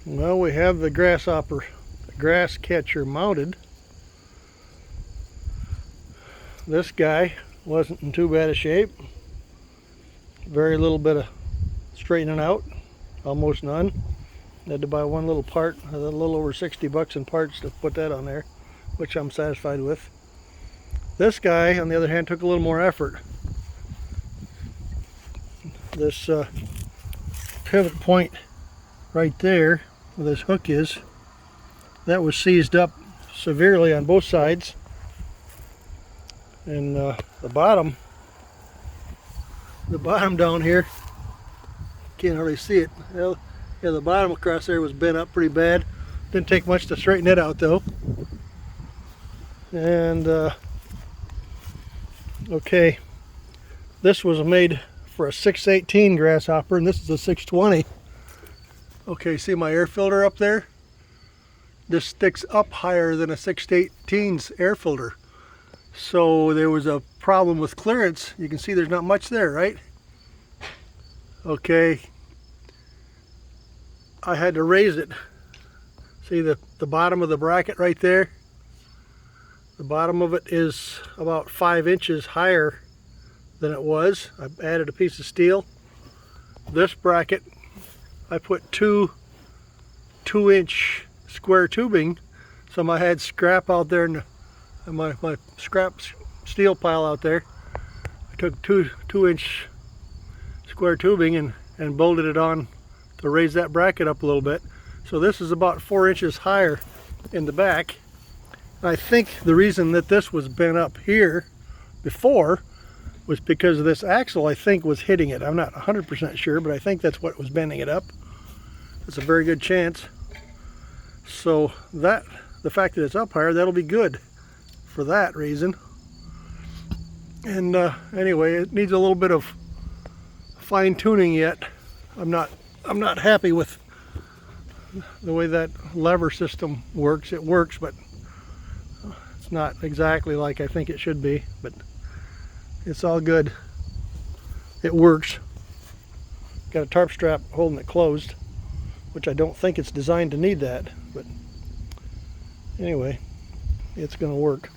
Well, we have the Grasshopper grass catcher mounted. This guy wasn't in too bad a shape. Very little bit of straightening out, almost none. Had to buy one little part, a little over 60 bucks in parts to put that on there, which I'm satisfied with. This guy, on the other hand, took a little more effort. This pivot point right there, where this hook is, that was seized up severely on both sides. And the bottom down here, can't hardly see it. Well, yeah, the bottom across there was bent up pretty bad. Didn't take much to straighten it out though. And okay, this was made for a 618 Grasshopper, and this is a 620. Okay, see my air filter up there? This sticks up higher than a 618's air filter. So there was a problem with clearance. You can see there's not much there, right? Okay, I had to raise it. See the bottom of the bracket right there? The bottom of it is about 5 inches higher than it was. I added a piece of steel. This bracket, I put two 2-inch square tubing. So I had scrap out there in my scrap steel pile out there. I took 2-inch square tubing and bolted it on to raise that bracket up a little bit. So this is about 4 inches higher in the back. I think the reason that this was bent up here before was because this axle, I think, was hitting it. I'm not 100% sure, but I think that's what was bending it up. It's a very good chance. So that, the fact that it's up higher, that'll be good for that reason. And anyway, it needs a little bit of fine tuning yet. I'm not happy with the way that lever system works. It works, but it's not exactly like I think it should be, but it's all good. It works. Got a tarp strap holding it closed, which I don't think it's designed to need that, but anyway, it's going to work.